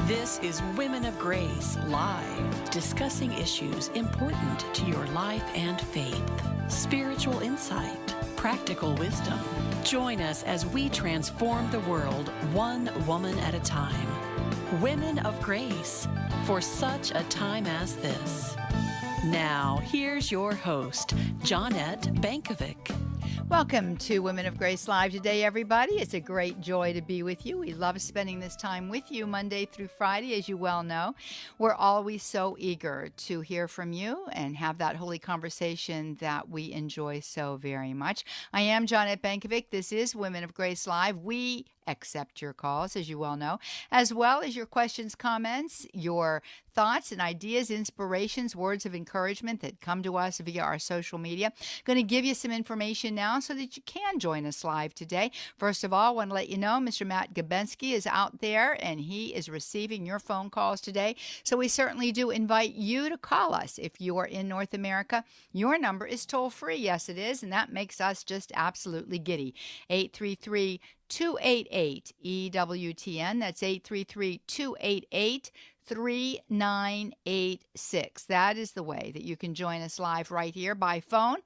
This is Women of Grace Live, discussing issues important to your life and faith, spiritual insight, practical wisdom. Join us as we transform the world one woman at a time. Women of Grace, for such a time as this. Now, here's your host, Johnnette Benkovic. Welcome to Women of Grace Live today, everybody. It's a great joy to be with you. We love spending this time with you Monday through Friday, as you well know. We're always so eager to hear from you and have that holy conversation that we enjoy so very much. I am Johnnette Benkovic. This is Women of Grace Live. We accept your calls, as you well know, as well as your questions, comments, your thoughts and ideas, inspirations, words of encouragement that come to us via our social media. Going to give you some information now so that you can join us live today. First of all, I want to let you know Mr. Matt Gabensky is out there and he is receiving your phone calls today. So we certainly do invite you to call us. If you are in North America, your number is toll free. Yes, it is. And that makes us just absolutely giddy. 833-288 EWTN. That's 833-288-3986. That is the way that you can join us live right here by phone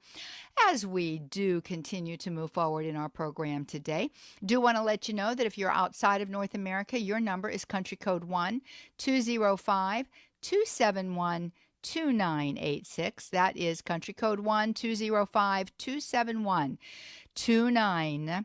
as we do continue to move forward in our program today. Do want to let you know that if you're outside of North America, your number is country code 1-205-271-2986. That is country code 1-205-271-2986.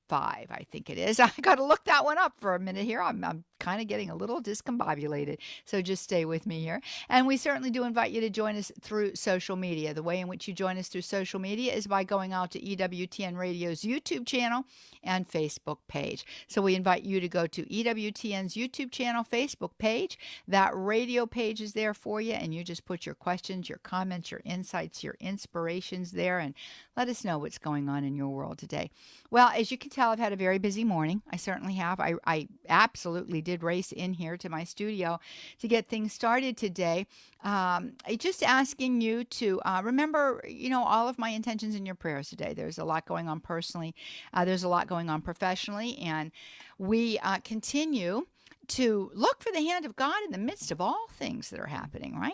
5, I think it is. I got to look that one up for a minute here. I'm kind of getting a little discombobulated, so just stay with me here. And we certainly do invite you to join us through social media. The way in which you join us through social media is by going out to EWTN Radio's YouTube channel and Facebook page. So we invite you to go to EWTN's YouTube channel, Facebook page. That radio page is there for you, and you just put your questions, your comments, your insights, your inspirations there, and let us know what's going on in your world today. Well, as you can tell, I've had a very busy morning. I certainly have. I absolutely did race in here to my studio to get things started today. Just asking you to remember, all of my intentions in your prayers today. There's a lot going on personally. There's a lot going on professionally. And we continue to look for the hand of God in the midst of all things that are happening, right?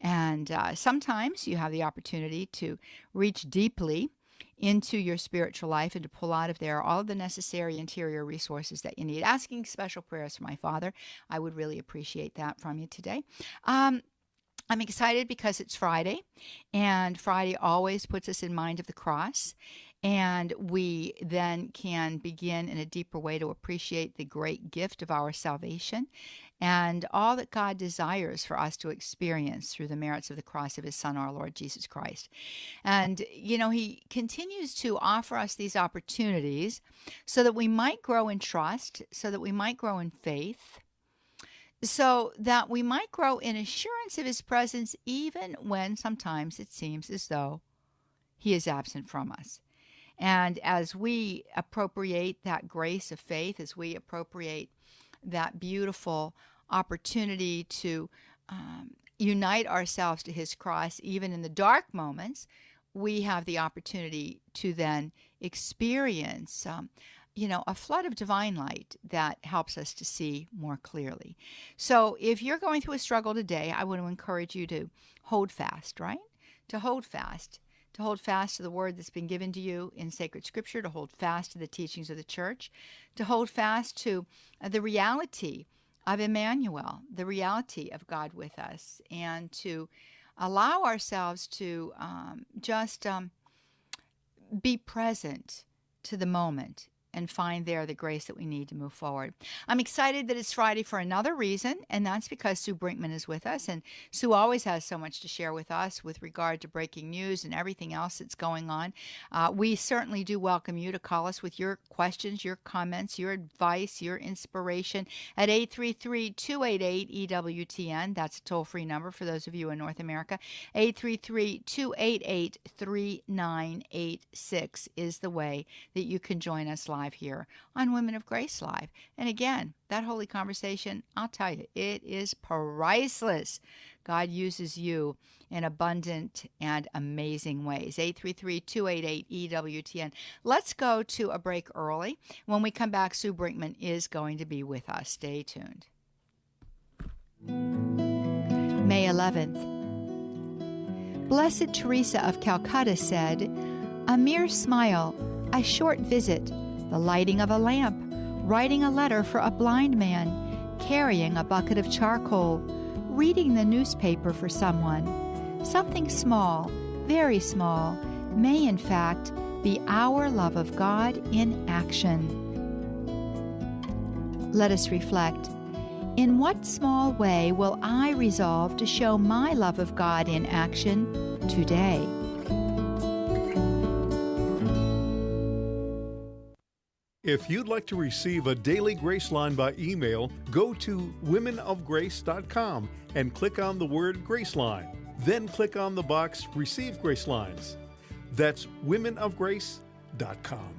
And sometimes you have the opportunity to reach deeply into your spiritual life and to pull out of there all of the necessary interior resources that you need. Asking special prayers for my father. I would really appreciate that from you today. I'm excited because it's Friday, and Friday always puts us in mind of the cross. And we then can begin in a deeper way to appreciate the great gift of our salvation and all that God desires for us to experience through the merits of the cross of his Son, our Lord Jesus Christ. And, he continues to offer us these opportunities so that we might grow in trust, so that we might grow in faith, so that we might grow in assurance of his presence even when sometimes it seems as though he is absent from us. And as we appropriate that grace of faith, as we appropriate that beautiful opportunity to unite ourselves to his cross, even in the dark moments, we have the opportunity to then experience, a flood of divine light that helps us to see more clearly. So if you're going through a struggle today, I want to encourage you to hold fast, right? To hold fast to the word that's been given to you in sacred scripture, to hold fast to the teachings of the church, to hold fast to the reality of Emmanuel, the reality of God with us, and to allow ourselves to just be present to the moment and find there the grace that we need to move forward. I'm excited that it's Friday for another reason, and that's because Sue Brinkman is with us, and Sue always has so much to share with us with regard to breaking news and everything else that's going on. We certainly do welcome you to call us with your questions, your comments, your advice, your inspiration at 833-288-EWTN. That's a toll-free number for those of you in North America. 833-288-3986 is the way that you can join us live Live here on Women of Grace Live. And again, that holy conversation, I'll tell you, it is priceless. God uses you in abundant and amazing ways. 833-288-EWTN. Let's go to a break early. When we come back, Sue Brinkman is going to be with us. Stay tuned. May 11th. Blessed Teresa of Calcutta said, "A mere smile, a short visit, the lighting of a lamp, writing a letter for a blind man, carrying a bucket of charcoal, reading the newspaper for someone. Something small, very small, may in fact be our love of God in action." Let us reflect. In what small way will I resolve to show my love of God in action today? If you'd like to receive a daily Grace Line by email, go to womenofgrace.com and click on the word Grace Line. Then click on the box Receive Grace Lines. That's womenofgrace.com.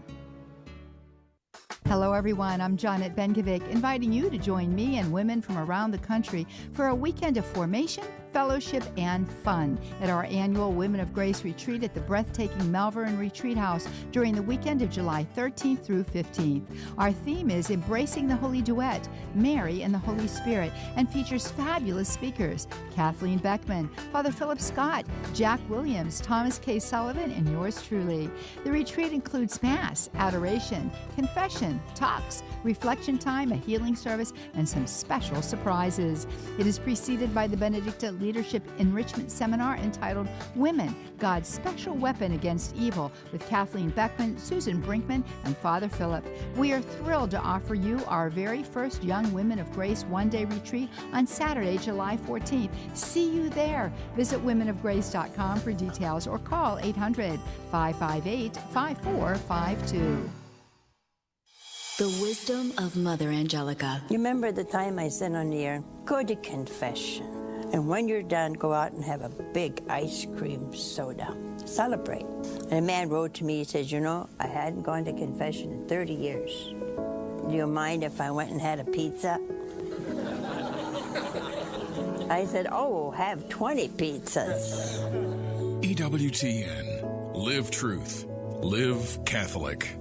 Hello, everyone. I'm Johnnette Benkovic, inviting you to join me and women from around the country for a weekend of formation, fellowship, and fun at our annual Women of Grace retreat at the breathtaking Malvern Retreat House during the weekend of July 13th through 15th. Our theme is Embracing the Holy Duet, Mary and the Holy Spirit, and features fabulous speakers: Kathleen Beckman, Father Philip Scott, Jack Williams, Thomas K. Sullivan, and yours truly. The retreat includes Mass, adoration, confession, talks, reflection time, a healing service, and some special surprises. It is preceded by the Benedictine Leadership Enrichment Seminar entitled Women, God's Special Weapon Against Evil, with Kathleen Beckman, Susan Brinkman, and Father Philip. We are thrilled to offer you our very first Young Women of Grace one-day retreat on Saturday, July 14th. See you there. Visit womenofgrace.com for details or call 800-558-5452. The wisdom of Mother Angelica. You remember the time I said on the air, go to confession. And when you're done, go out and have a big ice cream soda. Celebrate. And a man wrote to me, he says, you know, I hadn't gone to confession in 30 years. Do you mind if I went and had a pizza? I said, oh, have 20 pizzas. EWTN. Live truth. Live Catholic.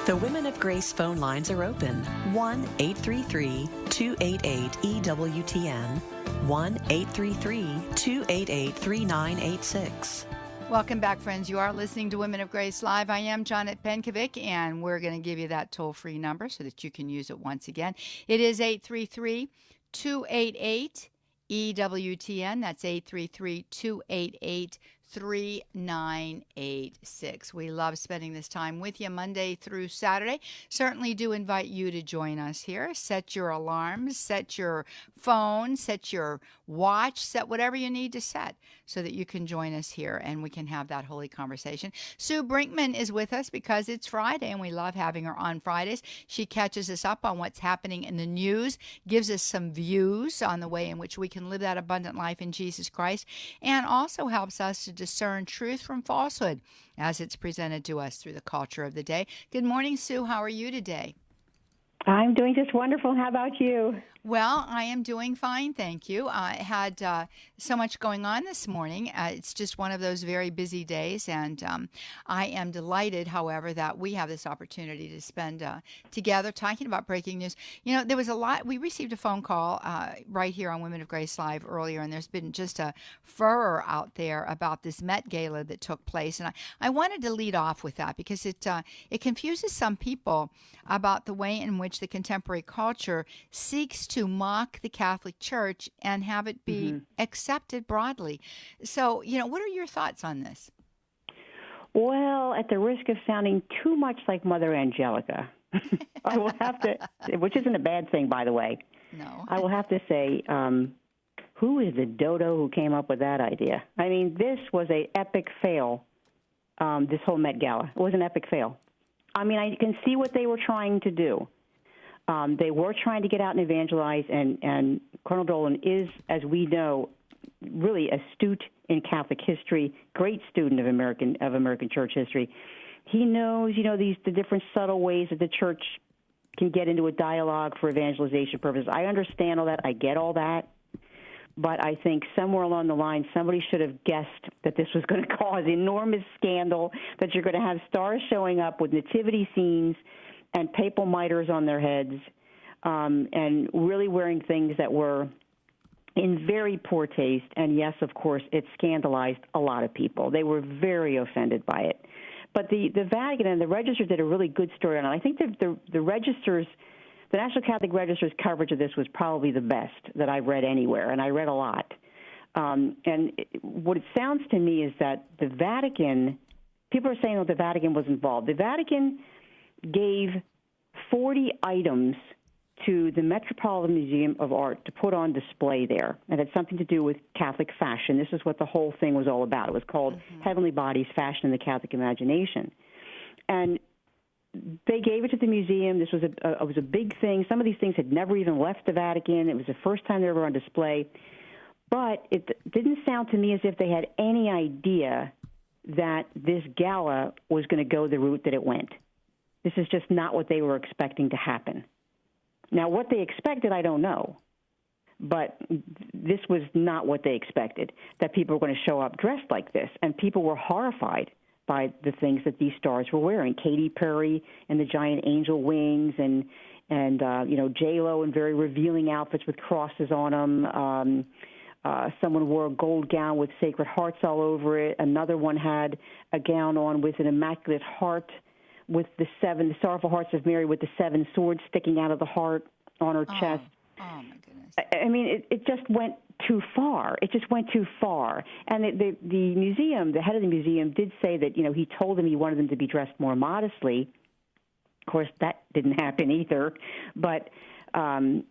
The Women of Grace phone lines are open. 1-833-288-EWTN. 1-833-288-3986. Welcome back, friends. You are listening to Women of Grace Live. I am Johnnette Benkovic, and we're going to give you that toll-free number so that you can use it once again. It is 833-288-EWTN. That's 833-288-3986. We love spending this time with you Monday through Saturday. Certainly do invite you to join us here. Set your alarms, set your phone, set your watch, set whatever you need to set so that you can join us here and we can have that holy conversation. Sue Brinkman is with us because it's Friday and we love having her on Fridays. She catches us up on what's happening in the news, gives us some views on the way in which we can live that abundant life in Jesus Christ, and also helps us to discern truth from falsehood as it's presented to us through the culture of the day. Good morning, Sue. How are you today? I'm doing just wonderful. How about you? Well, I am doing fine, thank you. I had so much going on this morning. It's just one of those very busy days, and I am delighted, however, that we have this opportunity to spend together talking about breaking news. You know, there was a lot. We received a phone call right here on Women of Grace Live earlier, and there's been just a furor out there about this Met Gala that took place, and I wanted to lead off with that because it confuses some people about the way in which the contemporary culture seeks to mock the Catholic Church and have it be accepted broadly. So, you know, what are your thoughts on this? Well, at the risk of sounding too much like Mother Angelica, I will have to, which isn't a bad thing, by the way. No. I will have to say, who is the dodo who came up with that idea? I mean, this was an epic fail, this whole Met Gala. It was an epic fail. I mean, I can see what they were trying to do. They were trying to get out and evangelize, and Colonel Dolan is, as we know, really astute in Catholic history, great student of American church history. He knows, the different subtle ways that the church can get into a dialogue for evangelization purposes. I understand all that. I get all that. But I think somewhere along the line, somebody should have guessed that this was going to cause enormous scandal, that you're going to have stars showing up with nativity scenes and papal mitres on their heads, and really wearing things that were in very poor taste. And yes, of course, it scandalized a lot of people. They were very offended by it. But the Vatican and the Register did a really good story on it. I think the Register's, the National Catholic Register's coverage of this was probably the best that I've read anywhere, and I read a lot. What it sounds to me is that the Vatican, people are saying that the Vatican was involved. The Vatican gave 40 items to the Metropolitan Museum of Art to put on display there. And it had something to do with Catholic fashion. This is what the whole thing was all about. It was called Heavenly Bodies, Fashion in the Catholic Imagination. And they gave it to the museum. This was a big thing. Some of these things had never even left the Vatican. It was the first time they were on display. But it didn't sound to me as if they had any idea that this gala was going to go the route that it went. This is just not what they were expecting to happen. Now, what they expected, I don't know. But this was not what they expected, that people were going to show up dressed like this. And people were horrified by the things that these stars were wearing. Katy Perry and the giant angel wings, and J-Lo in very revealing outfits with crosses on them. Someone wore a gold gown with sacred hearts all over it. Another one had a gown on with an immaculate heart, with the sorrowful hearts of Mary, with the 7 swords sticking out of the heart on her chest. Oh, my goodness. I mean, it just went too far. It just went too far. And the museum, the head of the museum, did say that, he told them he wanted them to be dressed more modestly. Of course, that didn't happen either. But the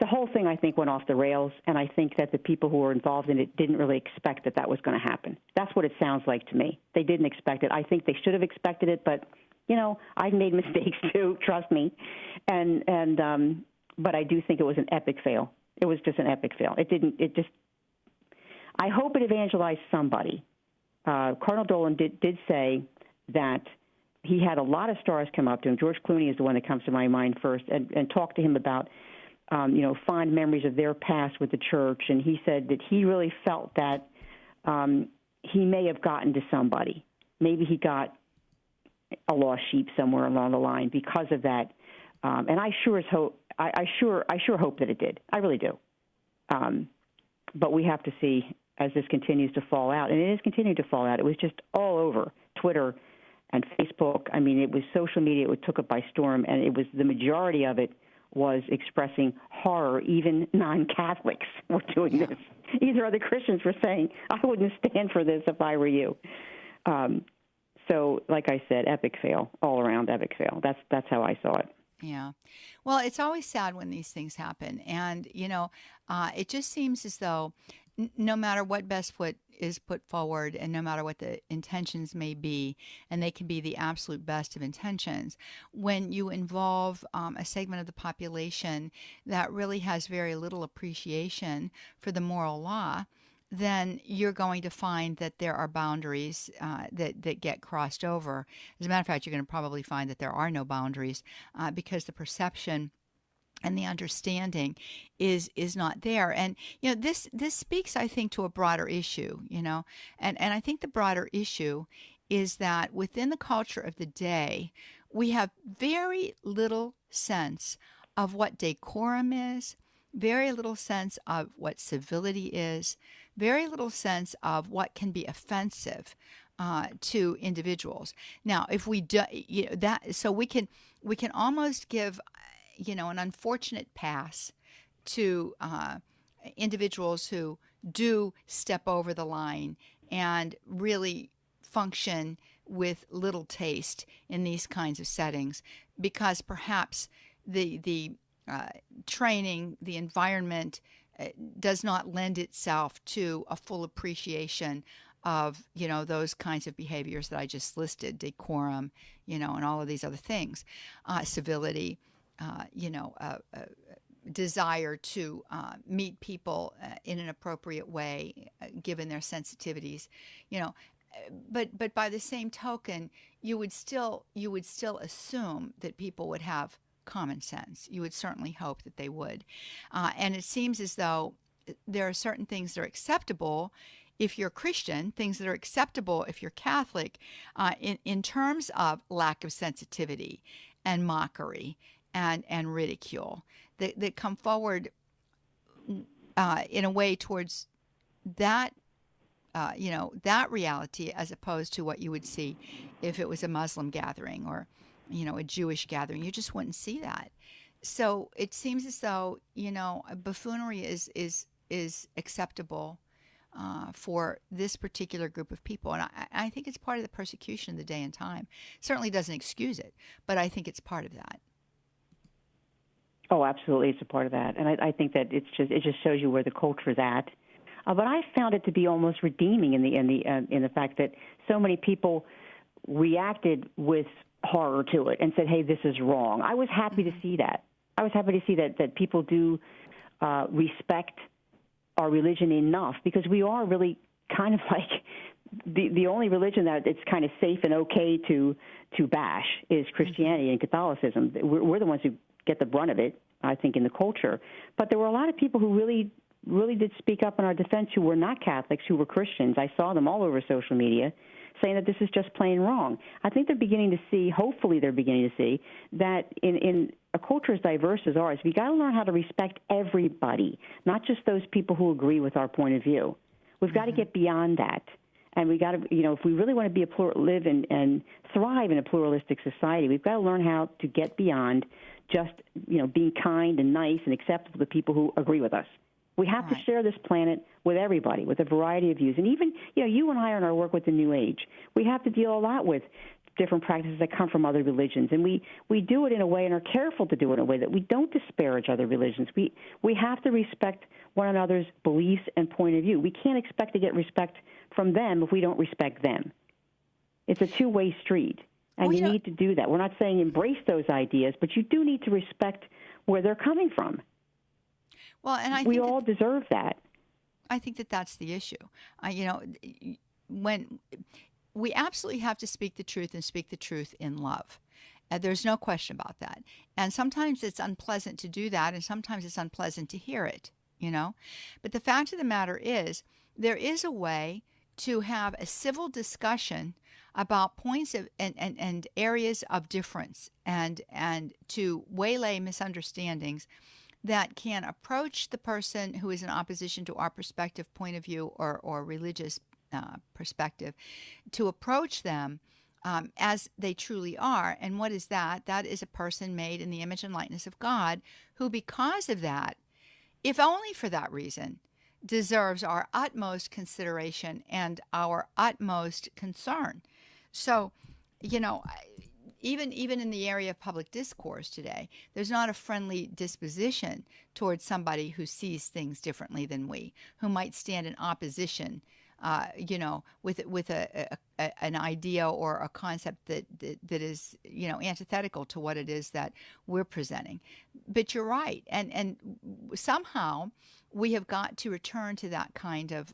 whole thing, I think, went off the rails, and I think that the people who were involved in it didn't really expect that was going to happen. That's what it sounds like to me. They didn't expect it. I think they should have expected it, but I've made mistakes too, trust me. But I do think it was an epic fail. It was just an epic fail. I hope it evangelized somebody. Cardinal Dolan did say that he had a lot of stars come up to him. George Clooney is the one that comes to my mind first, and talk to him about, fond memories of their past with the church. And he said that he really felt that he may have gotten to somebody. Maybe he got a lost sheep somewhere along the line because of that. And I sure hope that it did. I really do. But we have to see as this continues to fall out. And it is continuing to fall out. It was just all over Twitter and Facebook. I mean, it was social media. It took it by storm. And it was the majority of it was expressing horror. Even non-Catholics were doing this. Either other Christians were saying, I wouldn't stand for this if I were you. So, like I said, epic fail, all around epic fail. That's how I saw it. Yeah. Well, it's always sad when these things happen. And, it just seems as though no matter what best foot is put forward and no matter what the intentions may be, and they can be the absolute best of intentions, when you involve a segment of the population that really has very little appreciation for the moral law, then you're going to find that there are boundaries that get crossed over. As a matter of fact, you're going to probably find that there are no boundaries because the perception and the understanding is not there. And this speaks, I think, to a broader issue. And I think the broader issue is that within the culture of the day, we have very little sense of what decorum is, very little sense of what civility is, very little sense of what can be offensive to individuals. Now, if we do that, so we can almost give an unfortunate pass to individuals who do step over the line and really function with little taste in these kinds of settings, because perhaps the training, the environment does not lend itself to a full appreciation of, those kinds of behaviors that I just listed, decorum, and all of these other things, civility, desire to meet people in an appropriate way, given their sensitivities. but by the same token, you would still assume that people would have common sense. You would certainly hope that they would. And it seems as though there are certain things that are acceptable if you're Christian, things that are acceptable if you're Catholic, in terms of lack of sensitivity and mockery and ridicule that come forward in a way towards that that reality, as opposed to what you would see if it was a Muslim gathering or a Jewish gathering. You just wouldn't see that. So it seems as though buffoonery is acceptable for this particular group of people. And I think it's part of the persecution of the day and time. Certainly doesn't excuse it, but I think it's part of that. Oh, absolutely, it's a part of that. And I think that it just shows you where the culture is at. But I found it to be almost redeeming in the fact that so many people reacted with horror to it and said, "Hey, this is wrong." I was happy to see that. I was happy to see that people do respect our religion enough, because we are really kind of like the only religion that it's kind of safe and okay to bash is Christianity and Catholicism. We're the ones who get the brunt of it, I think, in the culture. But there were a lot of people who really did speak up in our defense who were not Catholics, who were Christians. I saw them all over social media saying that this is just plain wrong. I think they're beginning to see, hopefully they're beginning to see, that in a culture as diverse as ours, we got to learn how to respect everybody, not just those people who agree with our point of view. We've got to get beyond that. And we got to, if we really want to be live and thrive in a pluralistic society, we've got to learn how to get beyond just, being kind and nice and acceptable to people who agree with us. We have to share this planet with everybody, with a variety of views. And even, you and I in our work with the New Age, we have to deal a lot with different practices that come from other religions. And we do it in a way and are careful to do it in a way that we don't disparage other religions. We have to respect one another's beliefs and point of view. We can't expect to get respect from them if we don't respect them. It's a two-way street, and you need to do that. We're not saying embrace those ideas, but you do need to respect where they're coming from. Well, and we all deserve that. I think that that's the issue. When we absolutely have to speak the truth and speak the truth in love. There's no question about that. And sometimes it's unpleasant to do that, and sometimes it's unpleasant to hear it, But the fact of the matter is, there is a way to have a civil discussion about points of and areas of difference and to waylay misunderstandings that can approach the person who is in opposition to our perspective, point of view, or religious perspective, to approach them as they truly are. And what is that? That is a person made in the image and likeness of God, who, because of that, if only for that reason, deserves our utmost consideration and our utmost concern. So, even in the area of public discourse today, there's not a friendly disposition towards somebody who sees things differently than we, who might stand in opposition, with an idea or a concept that is, antithetical to what it is that we're presenting. But you're right, and somehow we have got to return to that kind of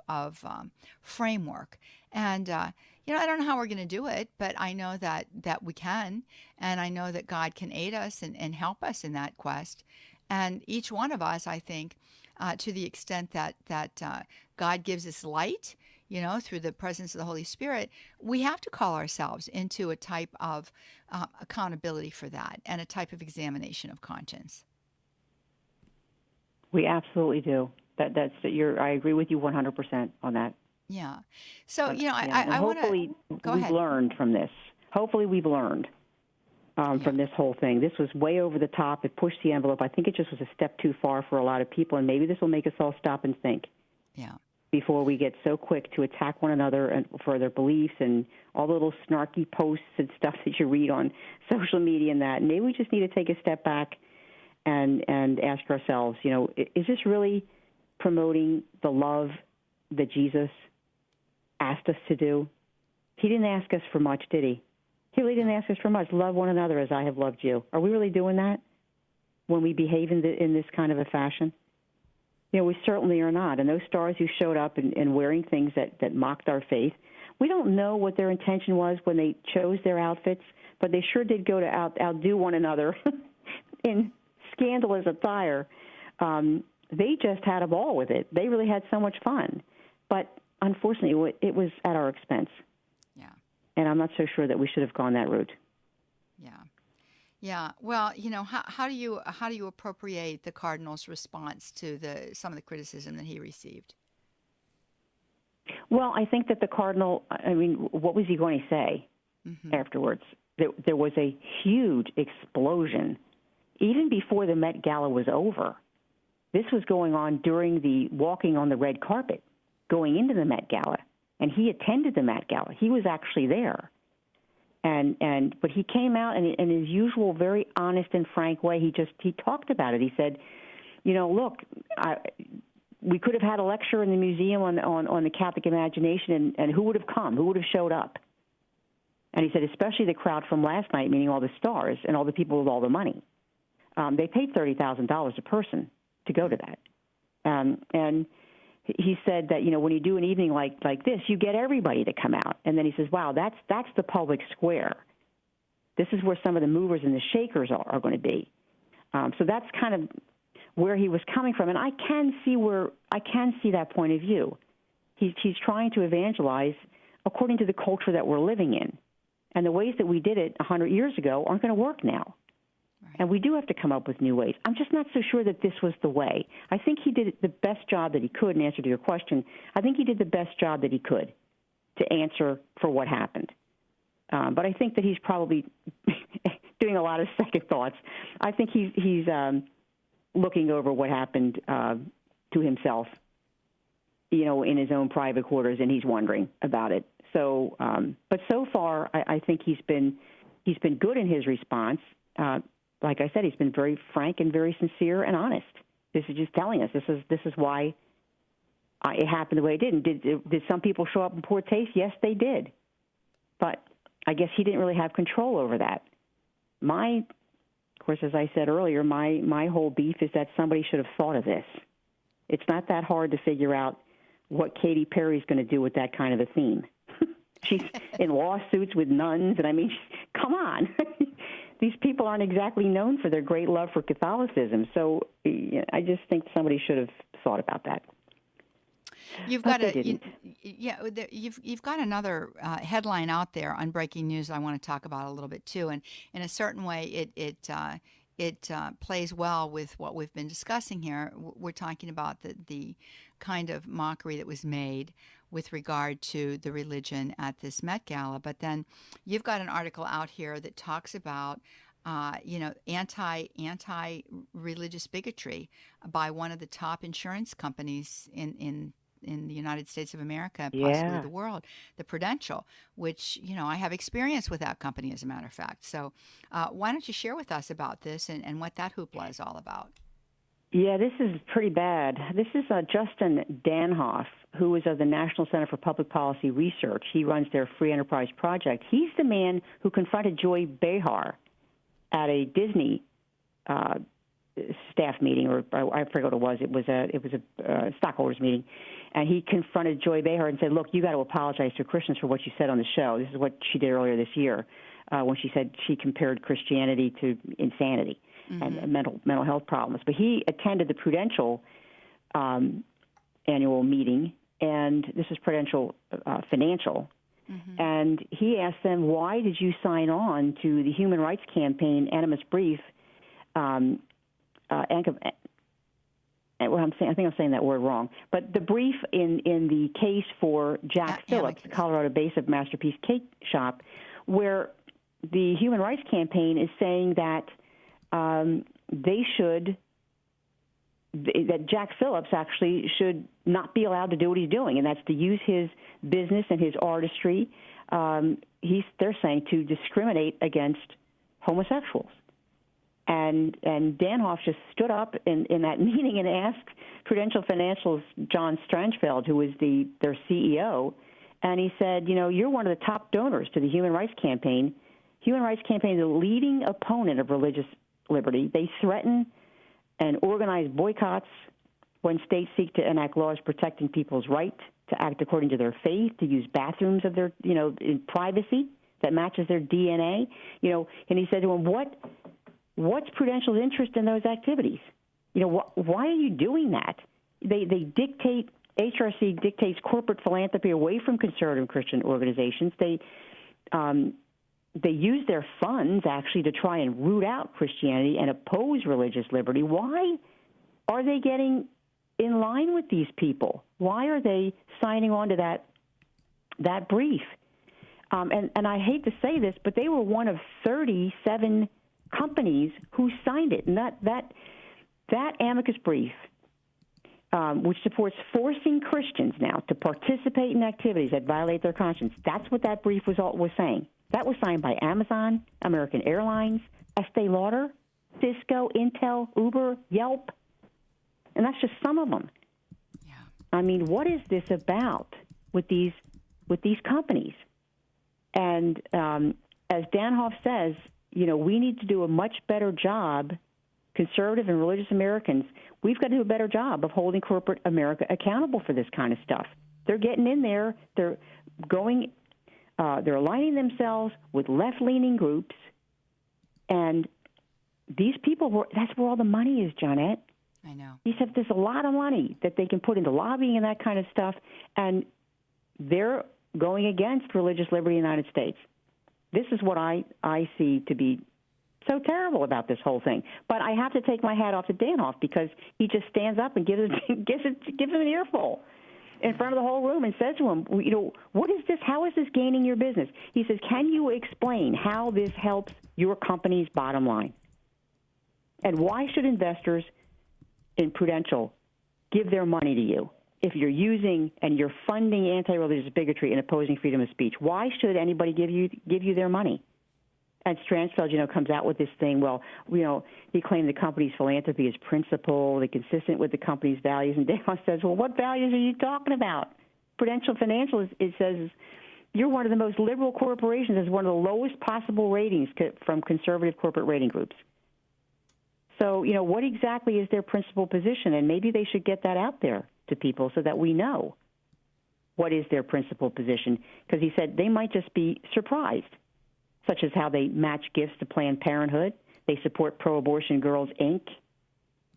framework. And I don't know how we're going to do it, but I know that we can, and I know that God can aid us and help us in that quest. And each one of us, I think, to the extent that God gives us light, through the presence of the Holy Spirit, we have to call ourselves into a type of accountability for that and a type of examination of conscience. We absolutely do. I agree with you 100% on that. Yeah. So, I want to... Hopefully we've learned from this. Hopefully we've learned from this whole thing. This was way over the top. It pushed the envelope. I think it just was a step too far for a lot of people, and maybe this will make us all stop and think. Yeah. Before we get so quick to attack one another and for their beliefs and all the little snarky posts and stuff that you read on social media and that. Maybe we just need to take a step back and ask ourselves, is this really promoting the love that Jesus asked us to do? He didn't ask us for much, did he? He really didn't ask us for much. Love one another as I have loved you. Are we really doing that when we behave in this kind of a fashion? we certainly are not. And those stars who showed up and wearing things that mocked our faith, we don't know what their intention was when they chose their outfits, but they sure did go to outdo one another in scandalous attire. They just had a ball with it. They really had so much fun. But unfortunately, it was at our expense. Yeah. And I'm not so sure that we should have gone that route. Yeah. Yeah. Well, how do you appropriate the Cardinal's response to some of the criticism that he received? Well, I think that the Cardinal, what was he going to say afterwards? There was a huge explosion even before the Met Gala was over. This was going on during the walking on the red carpet, going into the Met Gala, and he attended the Met Gala. He was actually there. But he came out and in his usual very honest and frank way, he talked about it. He said, look, we could have had a lecture in the museum on the Catholic imagination, and who would have come? Who would have showed up? And he said, especially the crowd from last night, meaning all the stars and all the people with all the money. They paid $30,000 a person to go to that. And he said that, when you do an evening like this, you get everybody to come out. And then he says, wow, that's the public square. This is where some of the movers and the shakers are going to be. So that's kind of where he was coming from. And I can see that point of view. He's trying to evangelize according to the culture that we're living in. And the ways that we did it 100 years ago aren't going to work now. Right. And we do have to come up with new ways. I'm just not so sure that this was the way. I think he did the best job that he could in answer to your question. I think he did the best job that he could to answer for what happened. But I think that he's probably doing a lot of second thoughts. I think he's looking over what happened to himself, in his own private quarters, and he's wondering about it. So, but so far, I think he's been good in his response. Like I said, he's been very frank and very sincere and honest. This is just telling us this is why it happened the way it did. And did some people show up in poor taste? Yes, they did. But I guess he didn't really have control over that. Of course, as I said earlier, my whole beef is that somebody should have thought of this. It's not that hard to figure out what Katy Perry's going to do with that kind of a theme. She's in lawsuits with nuns, and come on. These people aren't exactly known for their great love for Catholicism, so I just think somebody should have thought about that. You've got you've got another headline out there on breaking news I want to talk about a little bit too, and in a certain way it plays well with what we've been discussing here. We're talking about the kind of mockery that was made with regard to the religion at this Met Gala. But then you've got an article out here that talks about, anti-religious bigotry by one of the top insurance companies in the United States of America, possibly the world, the Prudential, which, I have experience with that company, as a matter of fact. So why don't you share with us about this and what that hoopla is all about? Yeah, this is pretty bad. This is Justin Danhoff, who is of the National Center for Public Policy Research. He runs their Free Enterprise Project. He's the man who confronted Joy Behar at a Disney staff meeting, or I forget what it was. It was a stockholders meeting, and he confronted Joy Behar and said, "Look, you got to apologize to Christians for what you said on the show." This is what she did earlier this year when she said she compared Christianity to insanity. And mental health problems. But he attended the Prudential annual meeting, and this is Prudential Financial, and he asked them, why did you sign on to the Human Rights Campaign animus brief? I think I'm saying that word wrong. But the brief in the case for Jack Phillips, the Colorado-based Masterpiece Cake Shop, where the Human Rights Campaign is saying that that Jack Phillips actually should not be allowed to do what he's doing, and that's to use his business and his artistry. They're saying to discriminate against homosexuals. And Danhoff just stood up in that meeting and asked Prudential Financial's John Stranchfeld, who is their CEO, and he said, you're one of the top donors to the Human Rights Campaign. Human Rights Campaign is a leading opponent of religious liberty. They threaten and organize boycotts when states seek to enact laws protecting people's right to act according to their faith, to use bathrooms of their, in privacy that matches their DNA, and he said to him, what's Prudential's interest in those activities? Why are you doing that? They dictate, HRC dictates corporate philanthropy away from conservative Christian organizations. They use their funds, actually, to try and root out Christianity and oppose religious liberty. Why are they getting in line with these people? Why are they signing on to that brief? And I hate to say this, but they were one of 37 companies who signed it. And that amicus brief, which supports forcing Christians now to participate in activities that violate their conscience, that's what that brief was saying. That was signed by Amazon, American Airlines, Estee Lauder, Cisco, Intel, Uber, Yelp. And that's just some of them. Yeah. I mean, what is this about with these companies? And as Danhoff says, we need to do a much better job, conservative and religious Americans, we've got to do a better job of holding corporate America accountable for this kind of stuff. They're getting in there. They're aligning themselves with left-leaning groups. And these people, that's where all the money is, Johnnette. I know. He said there's a lot of money that they can put into lobbying and that kind of stuff, and they're going against religious liberty in the United States. This is what I see to be so terrible about this whole thing. But I have to take my hat off to Danhoff because he just stands up and gives him an earful in front of the whole room and says to him, what is this? How is this gaining your business? He says, can you explain how this helps your company's bottom line? And why should investors in Prudential give their money to you if you're using and you're funding anti-religious bigotry and opposing freedom of speech? Why should anybody give you their money? And Stransfeld, comes out with this thing. Well, he claimed the company's philanthropy is principled and consistent with the company's values. And Dale says, well, what values are you talking about? Prudential Financial, it says, you're one of the most liberal corporations, has one of the lowest possible ratings from conservative corporate rating groups. So, what exactly is their principal position? And maybe they should get that out there to people so that we know what is their principal position. Because he said they might just be surprised, such as how they match gifts to Planned Parenthood. They support Pro-Abortion Girls, Inc.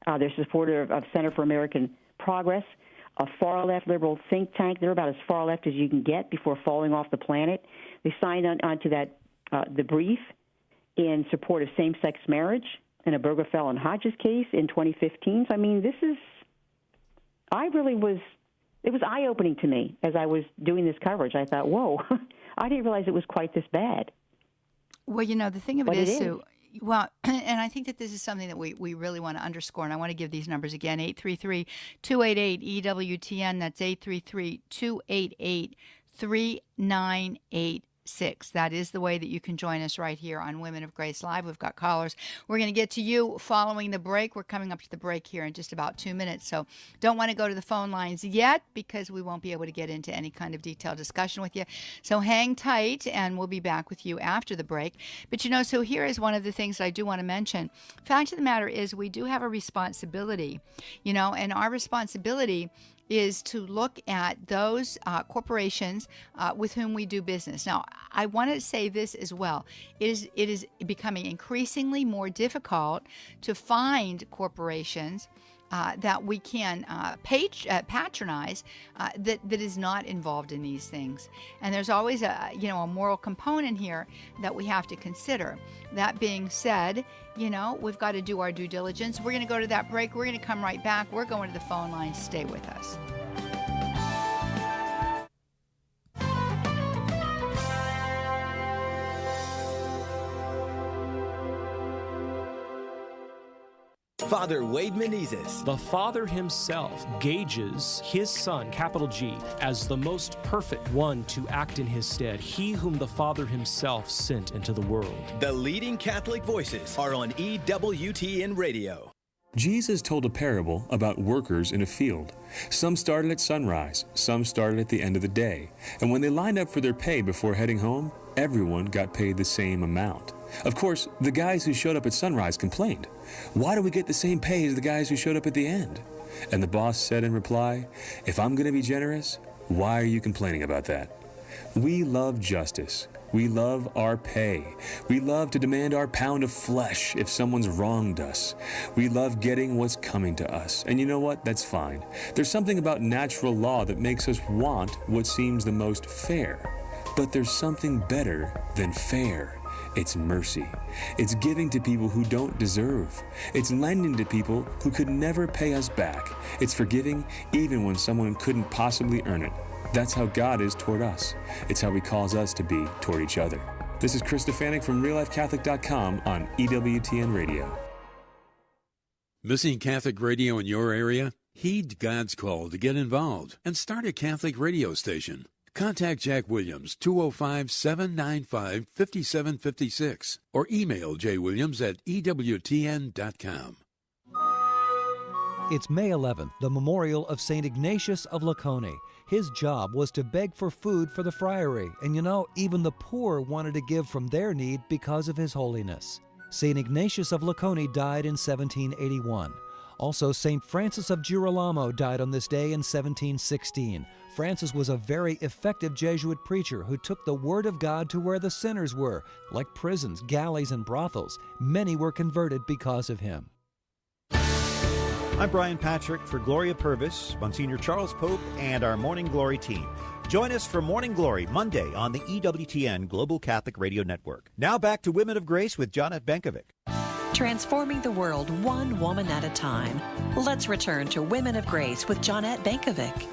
They're supporter of Center for American Progress, a far-left liberal think tank. They're about as far left as you can get before falling off the planet. They signed onto the brief in support of same-sex marriage in a Obergefell and Hodges case in 2015. So, I mean, it was eye-opening to me as I was doing this coverage. I thought, whoa, I didn't realize it was quite this bad. Well, the thing of it is, Sue, well, and I think that this is something that we really want to underscore, and I want to give these numbers again, 833-288-EWTN, that's 833-288-3986. That is the way that you can join us right here on Women of Grace Live. We've got callers. We're going to get to you following the break. We're coming up to the break here in just about 2 minutes, so don't want to go to the phone lines yet because we won't be able to get into any kind of detailed discussion with you. So hang tight, and we'll be back with you after the break. But, so here is one of the things I do want to mention. Fact of the matter is we do have a responsibility, and our responsibility is to look at those corporations with whom we do business. Now, I want to say this as well. It is becoming increasingly more difficult to find corporations that we can patronize that is not involved in these things. And there's always a moral component here that we have to consider. That being said, we've got to do our due diligence. We're going to go to that break. We're going to come right back. We're going to the phone lines. Stay with us. Father Wade Menezes. The Father himself gauges his Son, capital G, as the most perfect one to act in his stead, he whom the Father himself sent into the world. The leading Catholic voices are on EWTN Radio. Jesus told a parable about workers in a field. Some started at sunrise, some started at the end of the day. And when they lined up for their pay before heading home, everyone got paid the same amount. Of course, the guys who showed up at sunrise complained. Why do we get the same pay as the guys who showed up at the end? And the boss said in reply, "If I'm going to be generous, why are you complaining about that?" We love justice. We love our pay. We love to demand our pound of flesh if someone's wronged us. We love getting what's coming to us. And you know what? That's fine. There's something about natural law that makes us want what seems the most fair. But there's something better than fair. It's mercy. It's giving to people who don't deserve. It's lending to people who could never pay us back. It's forgiving even when someone couldn't possibly earn it. That's how God is toward us. It's how He calls us to be toward each other. This is Chris Stefanik from RealLifeCatholic.com on EWTN Radio. Missing Catholic radio in your area? Heed God's call to get involved and start a Catholic radio station. Contact Jack Williams, 205-795-5756, or email jwilliams@ewtn.com. It's May 11th, the memorial of St. Ignatius of Laconi. His job was to beg for food for the friary, and you know, even the poor wanted to give from their need because of his holiness. St. Ignatius of Laconi died in 1781. Also, St. Francis of Girolamo died on this day in 1716. Francis was a very effective Jesuit preacher who took the Word of God to where the sinners were, like prisons, galleys, and brothels. Many were converted because of him. I'm Brian Patrick for Gloria Purvis, Monsignor Charles Pope, and our Morning Glory team. Join us for Morning Glory Monday on the EWTN Global Catholic Radio Network. Now back to Women of Grace with Johnnette Benkovic. Transforming the world one woman at a time. Let's return to Women of Grace with Johnnette Benkovic.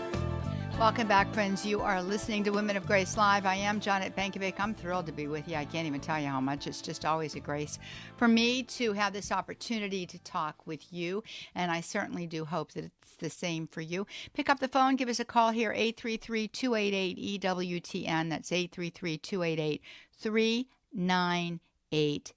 Welcome back, friends. You are listening to Women of Grace Live. I am Johnnette Benkovic. I'm thrilled to be with you. I can't even tell you how much. It's just always a grace for me to have this opportunity to talk with you, and I certainly do hope that it's the same for you. Pick up the phone. Give us a call here, 833-288-EWTN. That's 833-288-3986.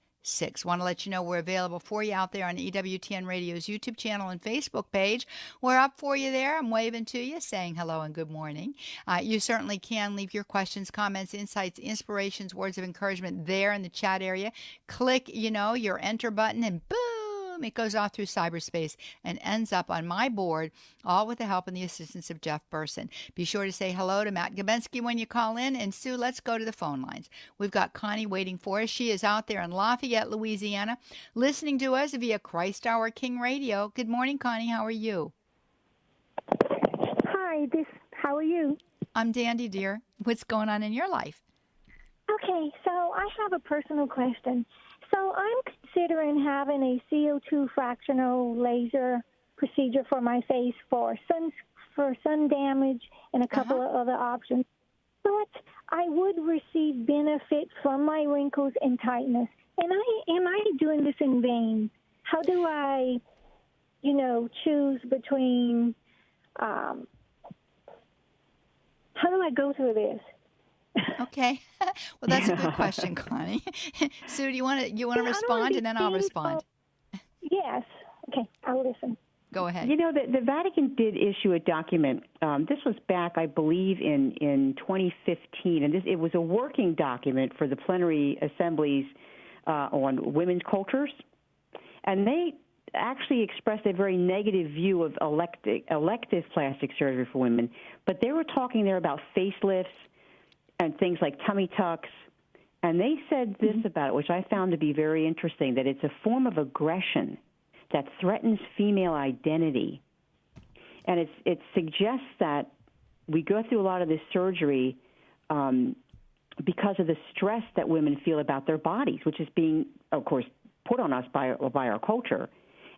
Want to let you know we're available for you out there on EWTN Radio's YouTube channel and Facebook page. We're up for you there. I'm waving to you, saying hello and good morning. You certainly can leave your questions, comments, insights, inspirations, words of encouragement there in the chat area. Click, your enter button, and boom, it goes off through cyberspace and ends up on my board, all with the help and the assistance of Jeff Burson. Be sure to say hello to Matt Gabensky when you call in. And Sue, let's go to the phone lines. We've got Connie waiting for us. She is out there in Lafayette, Louisiana, listening to us via Christ Our King Radio. Good morning, Connie. How are you? Hi, how are you? I'm dandy, dear. What's going on in your life? Okay, so I have a personal question. So I'm considering having a CO2 fractional laser procedure for my face for sun damage and a couple of other options. But I would receive benefit from my wrinkles and tightness. And am I doing this in vain? How do I, choose between, how do I go through this? Okay. Well, that's a good question, Connie. Sue, do you want to respond, and then I'll respond? Yes. Okay, I'll listen. Go ahead. The Vatican did issue a document. This was back, I believe, in 2015, and it was a working document for the plenary assemblies on women's cultures, and they actually expressed a very negative view of elective plastic surgery for women, but they were talking there about facelifts and things like tummy tucks, and they said this about it, which I found to be very interesting, that it's a form of aggression that threatens female identity. And it suggests that we go through a lot of this surgery because of the stress that women feel about their bodies, which is being, of course, put on us by our culture.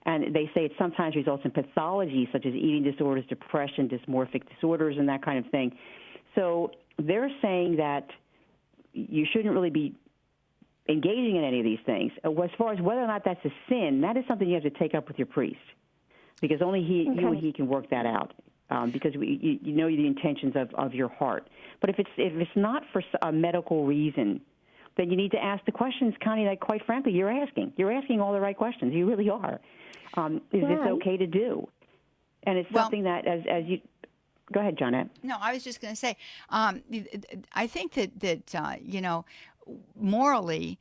And they say it sometimes results in pathologies such as eating disorders, depression, dysmorphic disorders, and that kind of thing. So they're saying that you shouldn't really be engaging in any of these things. As far as whether or not that's a sin, that is something you have to take up with your priest, because only you and he can work that out, because you know the intentions of your heart. But if it's not for a medical reason, then you need to ask the questions, Connie, that quite frankly you're asking. You're asking all the right questions. You really are. Is this okay to do? And it's something that, as you... Go ahead, Johnnette. No, I was just going to say, I think that morally,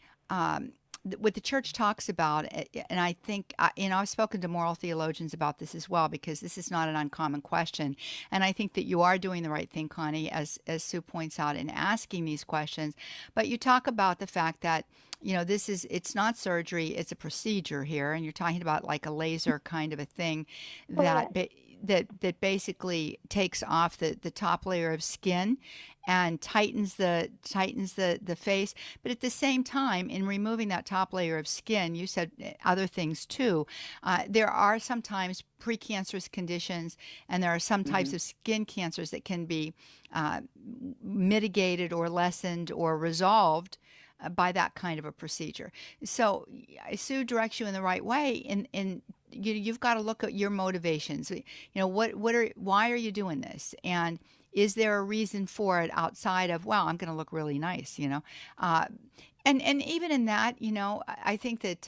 what the church talks about, and I think, I've spoken to moral theologians about this as well, because this is not an uncommon question. And I think that you are doing the right thing, Connie, as Sue points out, in asking these questions. But you talk about the fact that, it's not surgery, it's a procedure here. And you're talking about like a laser kind of a thing that basically takes off the top layer of skin and tightens the face. But at the same time, in removing that top layer of skin, you said other things too. There are sometimes precancerous conditions, and there are some types of skin cancers that can be mitigated or lessened or resolved by that kind of a procedure. So Sue directs you in the right way, and you've got to look at your motivations. Why are you doing this? And is there a reason for it outside of, well, I'm going to look really nice, And even in that, I think that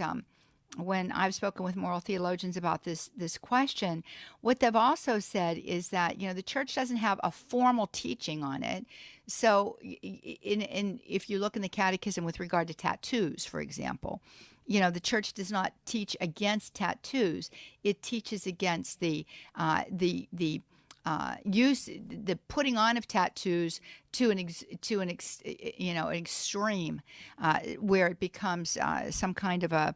when I've spoken with moral theologians about this question, what they've also said is that, the church doesn't have a formal teaching on it. So if you look in the catechism with regard to tattoos, for example, the church does not teach against tattoos. It teaches against the putting on of tattoos to an extreme, where it becomes some kind of a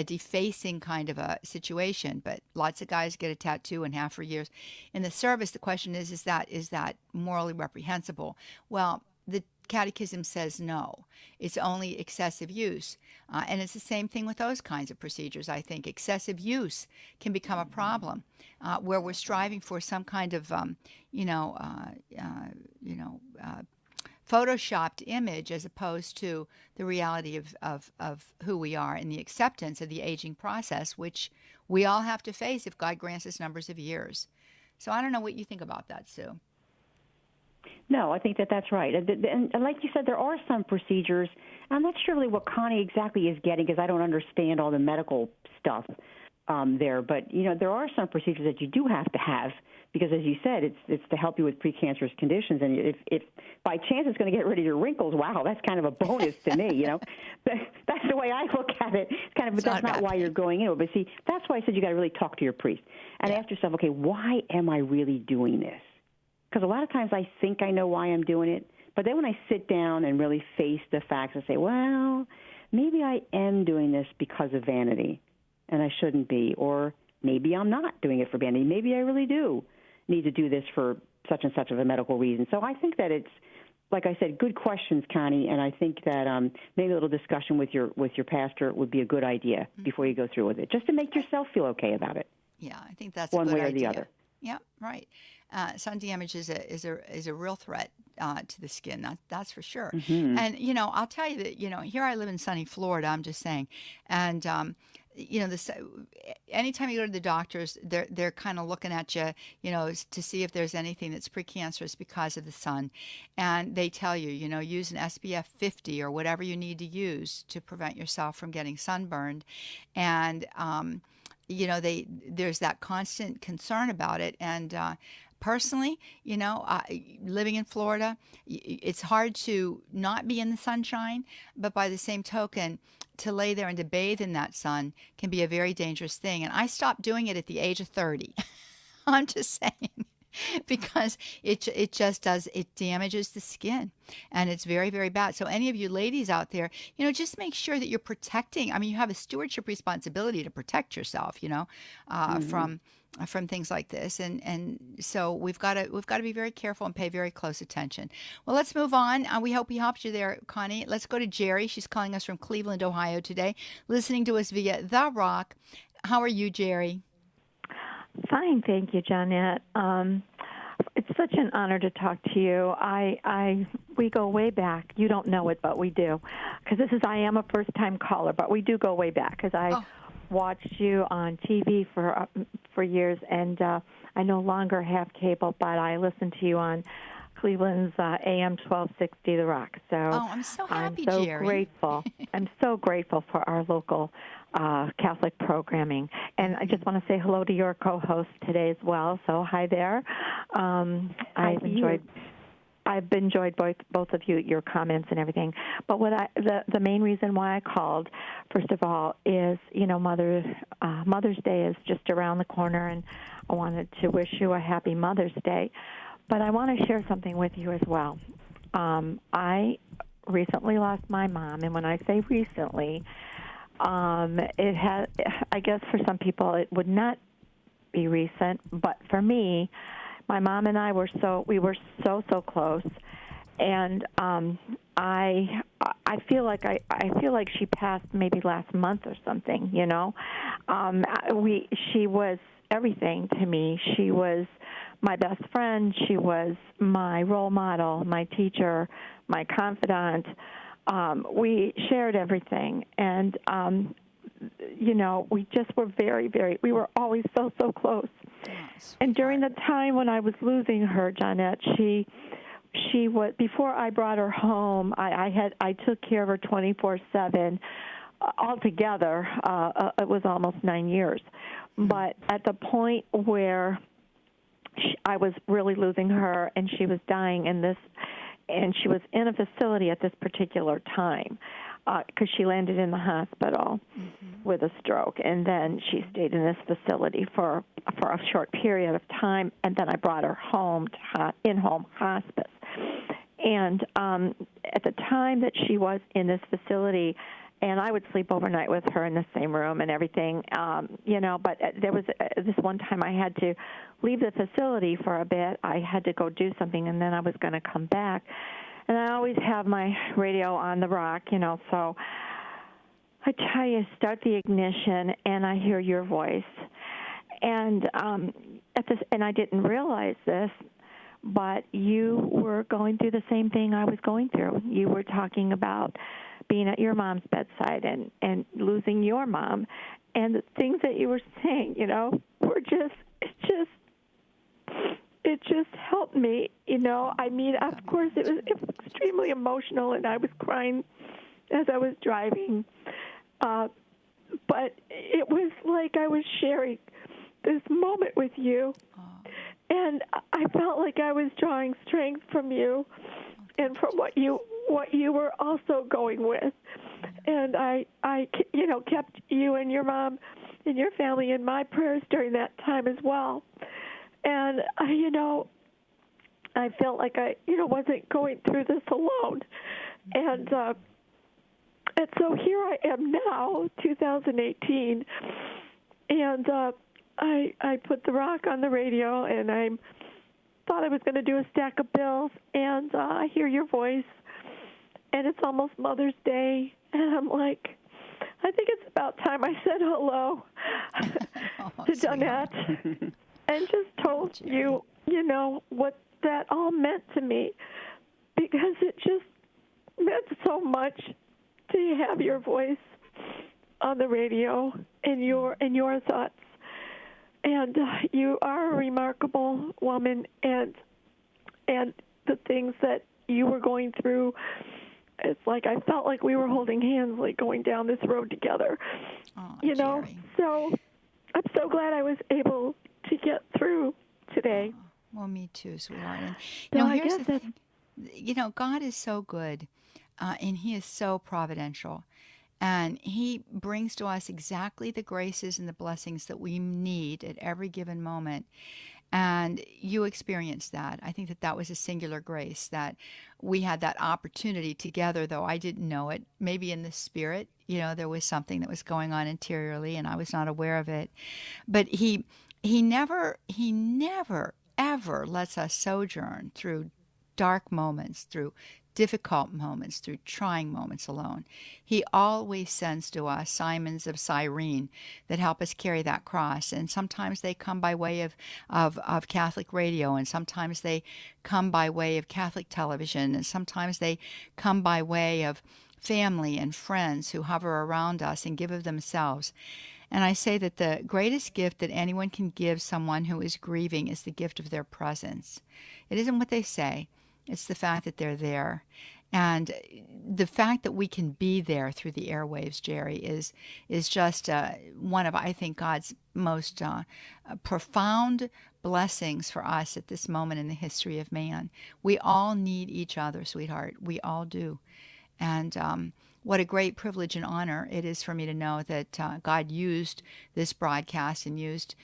defacing kind of a situation. But lots of guys get a tattoo and have for years. In the service, the question is that morally reprehensible? Well, the Catechism says no. It's only excessive use. And it's the same thing with those kinds of procedures, I think. Excessive use can become a problem where we're striving for some kind of, photoshopped image as opposed to the reality of who we are and the acceptance of the aging process, which we all have to face if God grants us numbers of years. So I don't know what you think about that, Sue. No, I think that's right. And like you said, there are some procedures. I'm not sure really what Connie exactly is getting, because I don't understand all the medical stuff there. But, there are some procedures that you do have to have, because, as you said, it's to help you with precancerous conditions. And if by chance it's going to get rid of your wrinkles, wow, that's kind of a bonus to me, That's the way I look at it. It's kind of, but that's not why you're going into it. But see, that's why I said you got to really talk to your priest and ask yourself, okay, why am I really doing this? Because a lot of times I think I know why I'm doing it, but then when I sit down and really face the facts and say, well, maybe I am doing this because of vanity, and I shouldn't be, or maybe I'm not doing it for vanity. Maybe I really do need to do this for such and such of a medical reason. So I think that it's, like I said, good questions, Connie, and I think that maybe a little discussion with your pastor would be a good idea before you go through with it, just to make yourself feel okay about it. Yeah, I think that's one a good way or idea. the other. Yeah, right. Sun damage is a real threat to the skin. That's for sure. Mm-hmm. And I'll tell you that here I live in sunny Florida. I'm just saying, and anytime you go to the doctors, they're kind of looking at you, to see if there's anything that's precancerous because of the sun, and they tell you, use an SPF 50 or whatever you need to use to prevent yourself from getting sunburned, and there's that constant concern about it. And personally, living in Florida, it's hard to not be in the sunshine, but by the same token, to lay there and to bathe in that sun can be a very dangerous thing. And I stopped doing it at the age of 30. I'm just saying. Because it just does, it damages the skin, and it's very, very bad. So any of you ladies out there, just make sure that you're protecting. I mean, you have a stewardship responsibility to protect yourself, from things like this, and so we've got to be very careful and pay very close attention. Well, let's move on. We hope we helped you there, Connie. Let's go to Jerry. She's calling us from Cleveland, Ohio today, listening to us via The Rock. How are you, Jerry? Fine, thank you, Johnnette. It's such an honor to talk to you. We go way back. You don't know it, but we do, because I am a first-time caller, but we do go way back, because I watched you on TV for years, and I no longer have cable, but I listen to you on Cleveland's AM 1260 The Rock. So I'm so happy, I'm so Jerry. grateful. I'm so grateful for our local Catholic programming. And I just want to say hello to your co-host today as well. So hi there. I've enjoyed I've enjoyed both of your comments and everything. But the main reason why I called, first of all, is Mother's Day is just around the corner, and I wanted to wish you a happy Mother's Day. But I want to share something with you as well. I recently lost my mom, and when I say recently, it had. I guess for some people it would not be recent, but for me, my mom and I were so close, and I feel like she passed maybe last month or something. She was everything to me. She was my best friend. She was my role model, my teacher, my confidant. We shared everything, and we just were we were always so close. And during the time when I was losing her, Johnnette, she was, before I brought her home, I took care of her 24/7. Altogether, it was almost 9 years. But at the point where I was really losing her and she was dying and she was in a facility at this particular time, because she landed in the hospital with a stroke, and then she stayed in this facility for a short period of time, and then I brought her home to in-home hospice. And at the time that she was in this facility, and I would sleep overnight with her in the same room and everything, but there was this one time I had to leave the facility for a bit. I had to go do something, and then I was going to come back. And I always have my radio on the rock, so I tell you, start the ignition, and I hear your voice. And and I didn't realize this, but you were going through the same thing I was going through. You were talking about being at your mom's bedside and losing your mom. And the things that you were saying, were it just helped me, I mean, of course, it was extremely emotional, and I was crying as I was driving. But it was like I was sharing this moment with you, and I felt like I was drawing strength from you and from what you were also going with. And I kept you and your mom and your family in my prayers during that time as well. And, I felt like I, wasn't going through this alone. And so here I am now, 2018, and I put the rock on the radio, and I thought I was going to do a stack of bills, and I hear your voice, and it's almost Mother's Day, and I'm like, I think it's about time I said hello to Johnnette. And just told you, what that all meant to me, because it just meant so much to have your voice on the radio and your thoughts. And you are a remarkable woman, and the things that you were going through, it's like I felt like we were holding hands, like going down this road together. Jerry. So I'm so glad I was able to get through today. Well, me too, sweetheart. And here's the thing. God is so good, and He is so providential, and He brings to us exactly the graces and the blessings that we need at every given moment. And you experienced that. I think that was a singular grace, that we had that opportunity together, though I didn't know it. Maybe in the spirit, there was something that was going on interiorly, and I was not aware of it. But He never, ever lets us sojourn through dark moments, through difficult moments, through trying moments alone. He always sends to us Simons of Cyrene that help us carry that cross. And sometimes they come by way of Catholic radio, and sometimes they come by way of Catholic television, and sometimes they come by way of family and friends who hover around us and give of themselves. And I say that the greatest gift that anyone can give someone who is grieving is the gift of their presence. It isn't what they say. It's the fact that they're there. And the fact that we can be there through the airwaves, Jerry, is just one of, I think, God's most profound blessings for us at this moment in the history of man. We all need each other, sweetheart. We all do. And what a great privilege and honor it is for me to know that God used this broadcast and used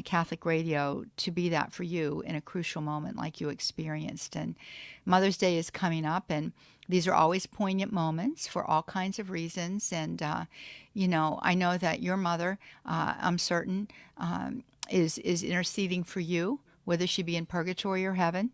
Catholic radio to be that for you in a crucial moment like you experienced. And Mother's Day is coming up, and these are always poignant moments for all kinds of reasons. And, you know, I know that your mother, I'm certain, is interceding for you, whether she be in purgatory or heaven.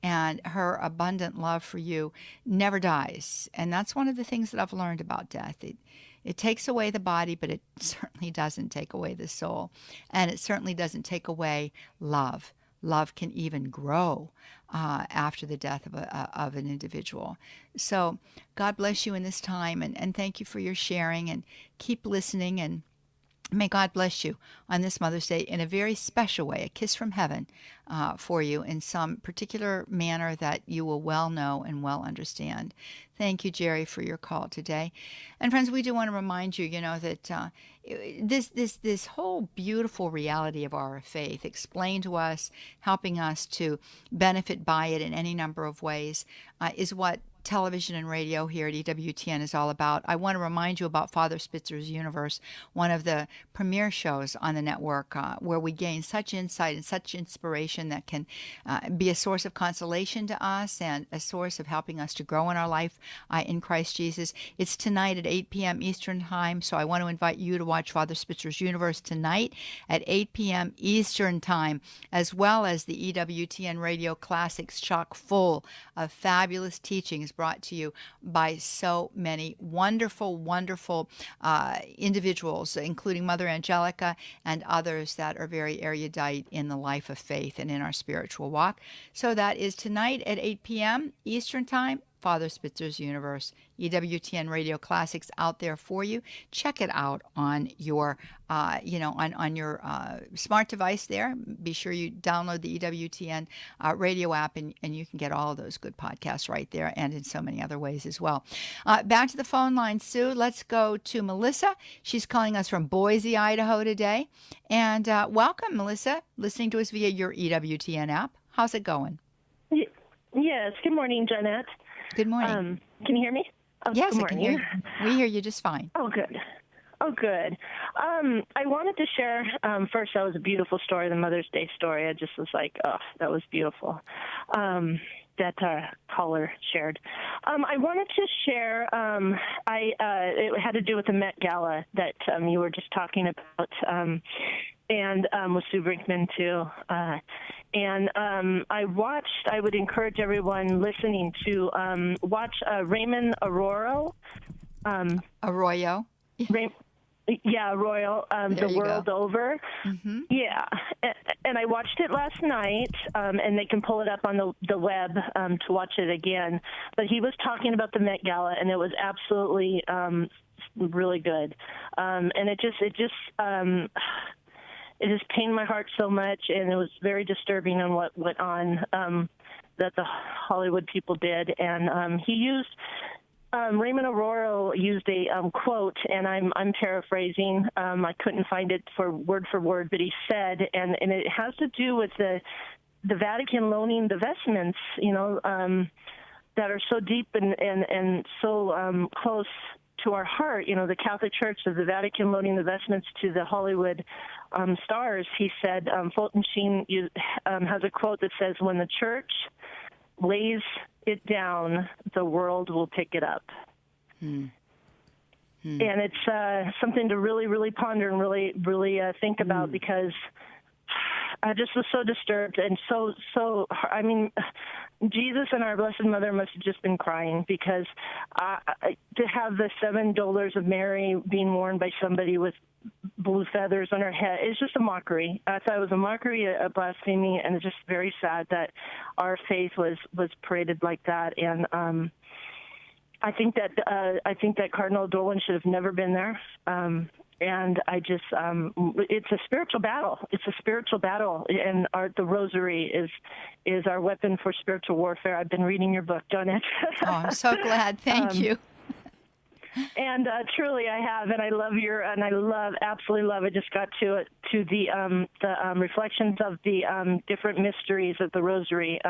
And her abundant love for you never dies. And that's one of the things that I've learned about death. It takes away the body, but it certainly doesn't take away the soul. And it certainly doesn't take away love. Love can even grow after the death of an individual. So God bless you in this time, and thank you for your sharing, and keep listening, and may God bless you on this Mother's Day in a very special way, a kiss from heaven for you in some particular manner that you will well know and well understand. Thank you, Jerry, for your call today. And friends, we do want to remind you, you know, that this whole beautiful reality of our faith, explained to us, helping us to benefit by it in any number of ways, is what television and radio here at EWTN is all about. I want to remind you about Father Spitzer's Universe, one of the premier shows on the network where we gain such insight and such inspiration that can be a source of consolation to us and a source of helping us to grow in our life in Christ Jesus. It's tonight at 8 p.m. Eastern Time, so I want to invite you to watch Father Spitzer's Universe tonight at 8 p.m. Eastern Time, as well as the EWTN Radio Classics chock full of fabulous teachings brought to you by so many wonderful, wonderful individuals, including Mother Angelica and others that are very erudite in the life of faith and in our spiritual walk. So that is tonight at 8 p.m. Eastern Time, Father Spitzer's Universe, EWTN Radio Classics out there for you. Check it out on your, on your smart device there. Be sure you download the EWTN radio app, and you can get all of those good podcasts right there, and in so many other ways as well. Back to the phone line, Sue. Let's go to Melissa. She's calling us from Boise, Idaho today. And welcome, Melissa, listening to us via your EWTN app. How's it going? Yes. Good morning, Johnnette. Good morning. Can you hear me? Oh, yes, good I can morning. hear you. We hear you just fine. Oh, good. Oh, good. I wanted to share, first, that was a beautiful story, the Mother's Day story. I just was like, oh, that was beautiful, that caller shared. I wanted to share, it had to do with the Met Gala that you were just talking about, and with Sue Brinkman, too. I would encourage everyone listening to watch Raymond Arroyo. Arroyo? Arroyo, The World Over. Mm-hmm. Yeah. And I watched it last night, and they can pull it up on the web to watch it again. But he was talking about the Met Gala, and it was absolutely really good. And it just pained my heart so much, and it was very disturbing on what went on that the Hollywood people did. And he used Raymond Arroyo used a quote, and I'm paraphrasing. I couldn't find it for word, but he said, and it has to do with the Vatican loaning the vestments, that are so deep and so close to our heart, the Catholic Church, of the Vatican loaning the vestments to the Hollywood stars. He said, Fulton Sheen has a quote that says, when the church lays it down, the world will pick it up. And it's something to really, really ponder and really, really think about, because I just was so disturbed and so I mean, Jesus and our Blessed Mother must have just been crying, because to have the 7 Dolors of Mary being worn by somebody with blue feathers on her head is just a mockery. I thought it was a mockery, a blasphemy, and it's just very sad that our faith was paraded like that. And I think that Cardinal Dolan should have never been there. And I just, it's a spiritual battle. It's a spiritual battle, and the Rosary is our weapon for spiritual warfare. I've been reading your book, Johnnette. Oh, I'm so glad. Thank you. And truly, I have, and I absolutely love. I just got to the reflections of the different mysteries of the Rosary.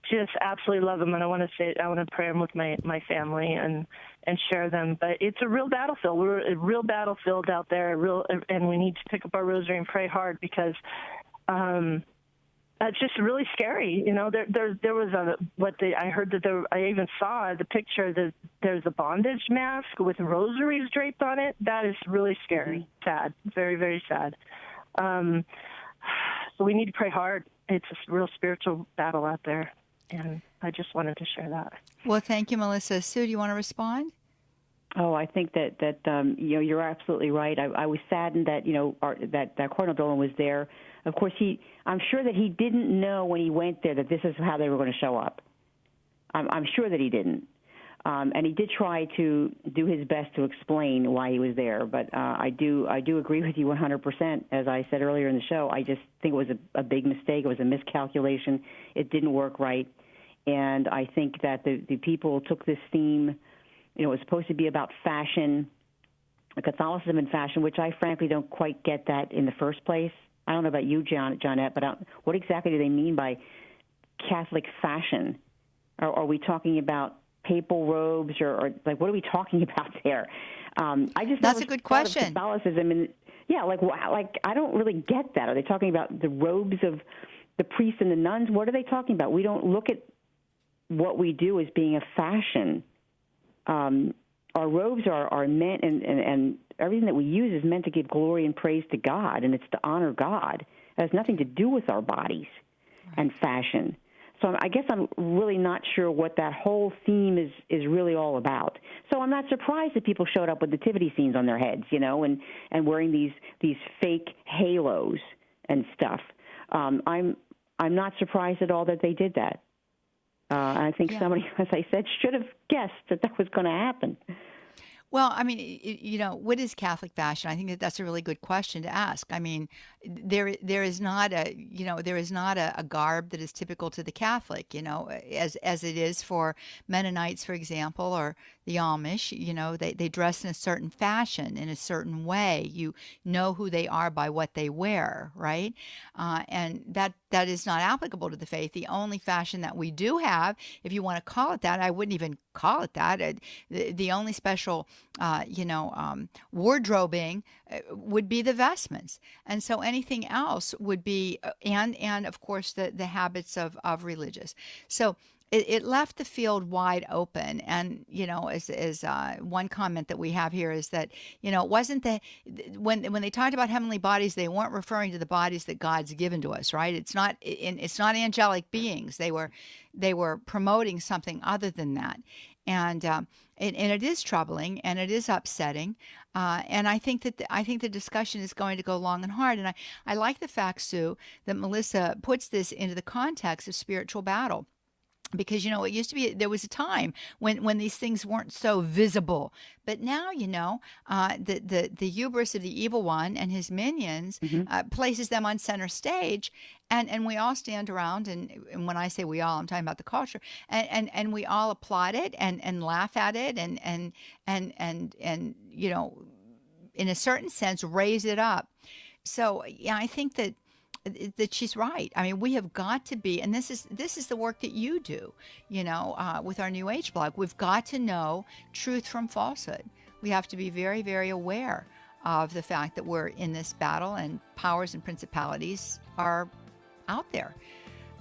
Just absolutely love them, and I want to pray them with my family and share them. But it's a real battlefield. We're a real battlefield out there, and we need to pick up our Rosary and pray hard because. It's just really scary, There was I heard that I even saw the picture that there's a bondage mask with rosaries draped on it. That is really scary, sad, very, very sad. So we need to pray hard. It's a real spiritual battle out there, and I just wanted to share that. Well, thank you, Melissa. Sue, do you want to respond? Oh, I think that you're absolutely right. I was saddened that that Cardinal Dolan was there. Of course, I'm sure that he didn't know when he went there that this is how they were going to show up. I'm sure that he didn't, and he did try to do his best to explain why he was there. But I do agree with you 100%. As I said earlier in the show, I just think it was a big mistake. It was a miscalculation. It didn't work right, and I think that the people took this theme. It was supposed to be about fashion, Catholicism and fashion, which I frankly don't quite get that in the first place. I don't know about you, Johnnette, but what exactly do they mean by Catholic fashion? Are we talking about papal robes, or like what are we talking about there? That's a good question. Catholicism, and I don't really get that. Are they talking about the robes of the priests and the nuns? What are they talking about? We don't look at what we do as being a fashion. Our robes are meant, and everything that we use is meant to give glory and praise to God, and it's to honor God. It has nothing to do with our bodies and fashion. So I guess I'm really not sure what that whole theme is really all about. So I'm not surprised that people showed up with nativity scenes on their heads, and wearing these fake halos and stuff. I'm not surprised at all that they did that. I think somebody, as I said, should have guessed that was going to happen. Well, I mean, what is Catholic fashion? I think that's a really good question to ask. I mean, there is not a garb that is typical to the Catholic, as it is for Mennonites, for example, or the Amish. They dress in a certain fashion, in a certain way. You know who they are by what they wear, right? And that is not applicable to the faith. The only fashion that we do have, if you want to call it that, I wouldn't even call it that. The only special, wardrobing would be the vestments. And so anything else would be, and of course, the habits of religious. So it left the field wide open. And, as one comment that we have here is that, it wasn't when they talked about heavenly bodies, they weren't referring to the bodies that God's given to us, right? It's not angelic beings. They were promoting something other than that. And it is troubling and it is upsetting. And I think that the discussion is going to go long and hard. And I like the fact, Sue, that Melissa puts this into the context of spiritual battle. Because, it used to be, there was a time when these things weren't so visible. But now, the hubris of the evil one and his minions places them on center stage. And we all stand around. And when I say we all, I'm talking about the culture. And we all applaud it and laugh at it and in a certain sense, raise it up. So, I think that she's right. I mean, we have got to be, and this is the work that you do, with our New Age blog. We've got to know truth from falsehood. We have to be very, very aware of the fact that we're in this battle and powers and principalities are out there.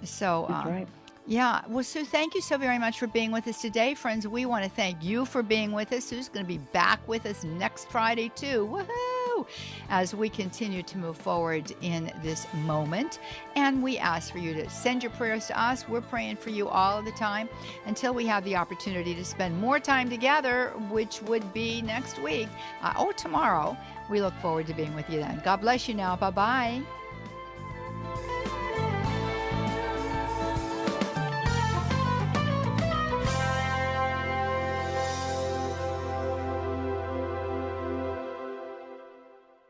So, that's right. Yeah. Well, Sue, thank you so very much for being with us today. Friends, we want to thank you for being with us. Sue's going to be back with us next Friday, too. Woohoo! As we continue to move forward in this moment. And we ask for you to send your prayers to us. We're praying for you all the time until we have the opportunity to spend more time together, which would be next week. Tomorrow. We look forward to being with you then. God bless you now. Bye-bye.